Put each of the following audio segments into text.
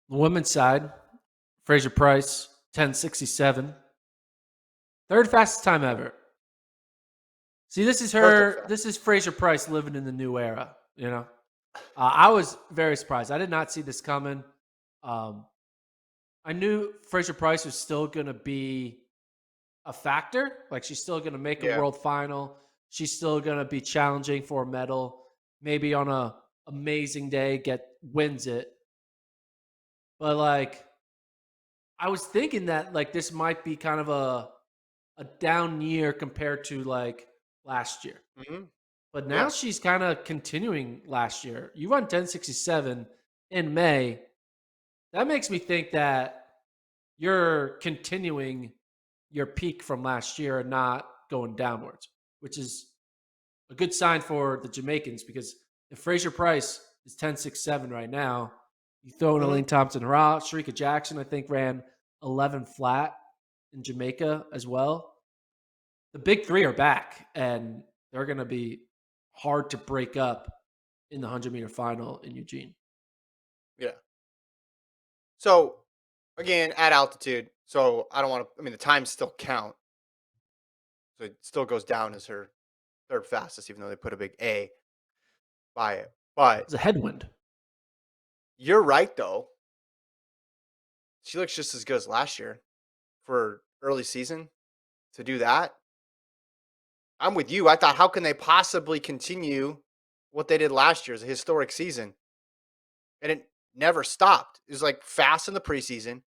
The women's side, Fraser-Pryce, 10:67. Third fastest time ever. See, this is Perfect her. fact. This is Fraser-Pryce living in the new era. I was very surprised. I did not see this coming. Um, I knew Fraser-Pryce was still going to be a factor. Like she's still going to make a Yeah. world final. She's still going to be challenging for a medal. Maybe on a amazing day, wins it. But like, I was thinking that like this might be kind of a down year compared to like last year. Hmm. But now Yeah. she's kind of continuing last year. You run 10:67 in May. That makes me think that you're continuing your peak from last year and not going downwards, which is a good sign for the Jamaicans because if Fraser-Pryce is 10:67 right now, you throw in Hmm. Elaine Thompson-Herah, Sharika Jackson, I think ran 11 flat in Jamaica as well. The big three are back, and they're going to be hard to break up in the 100-meter final in Eugene. Yeah. So again, at altitude. So I don't want to. I mean, the times still count. So it still goes down as her third fastest, even though they put a big A by it. But It's a headwind. you're right, though. She looks just as good as last year for early season to do that. I'm with you. I thought, how can they possibly continue what they did last year as a historic season? And it never stopped. It was like fast in the preseason,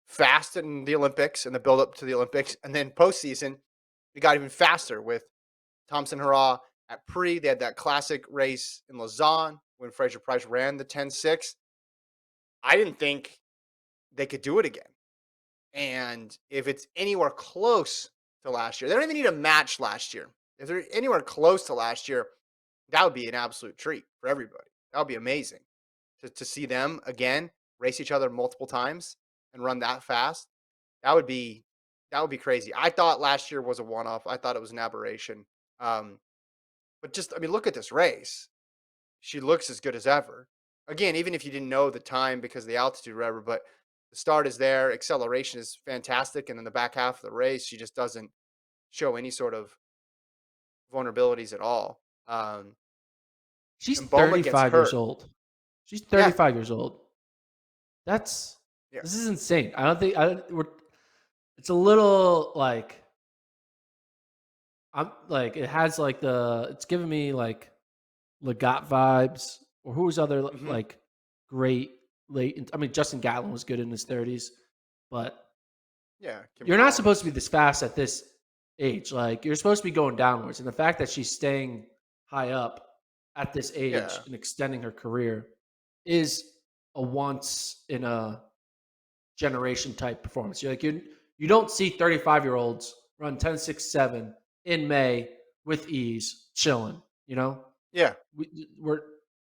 fast in the Olympics and the build up to the Olympics. And then postseason, it got even faster with Thompson Hurrah at Pre. They had that classic race in Lausanne when Fraser-Pryce ran the 10-6. I didn't think they could do it again. And if it's anywhere close to last year, they don't even need a match last year. If they're anywhere close to last year, that would be an absolute treat for everybody. That would be amazing to see them again race each other multiple times and run that fast. That would be crazy. I thought last year was a one off. I thought it was an aberration. Um, but just I mean, look at this race. She looks as good as ever. Again, even if you didn't know the time because of the altitude, or whatever, but the start is there. Acceleration is fantastic, and then the back half of the race, she just doesn't show any sort of vulnerabilities at all. She's And Boma gets 35 years hurt. old. She's Yeah, 35 years old. That's yeah. this is insane. I don't think I we're it's a little like I'm like it has like it's giving me like Legat vibes or who's other Hmm. like great late. I mean, Justin Gatlin was good in his 30s, but Yeah, Kim you're not supposed to be Collins. this fast at this age. Like you're supposed to be going downwards, and the fact that she's staying high up at this age Yeah. and extending her career is a once in a generation type performance. You don't see 35-year-olds run 10:67 in May with ease, chilling. Yeah. We're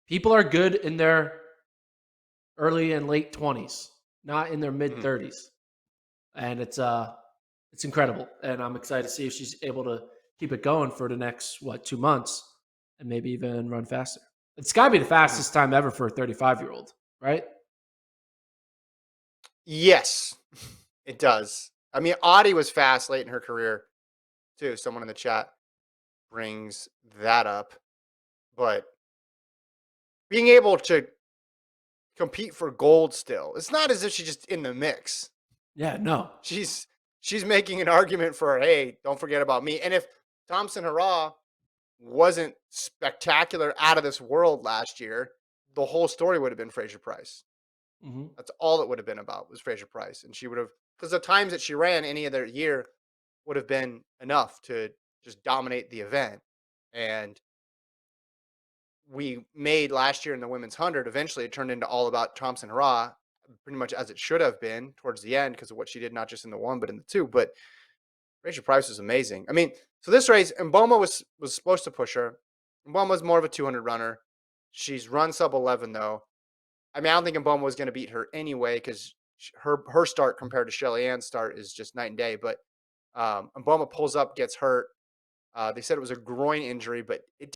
people are good in their early and late 20s, not in their mid Mhm. 30s, and it's incredible. And I'm excited to see if she's able to keep it going for the next 2 months, and maybe even run faster. It's got to be the Mhm. fastest time ever for a 35-year-old, right? Yes, it does. I mean, Audie was fast late in her career too. Someone in the chat brings that up, but being able to compete for gold still, it's not as if she's just in the mix. Yeah, no. She's she's making an argument for, hey, don't forget about me. And if Thompson Hurrah wasn't spectacular out of this world last year, the whole story would have been Fraser-Pryce. Hmm. That's all it would have been about was Fraser-Pryce, and she would have because the times that she ran any other year would have been enough to just dominate the event. And we made last year in the women's 100. Eventually, it turned into all about Thompson Hurrah, pretty much as it should have been towards the end because of what she did, not just in the one but in the two. But Fraser-Pryce was amazing. I mean, so this race, Mboma was supposed to push her. Mboma was more of a 200 runner. She's run sub 11 though. I mean, I don't think Mboma was going to beat her anyway because her start compared to Shelly-Ann's start is just night and day. But Mboma pulls up, gets hurt. They said it was a groin injury, but it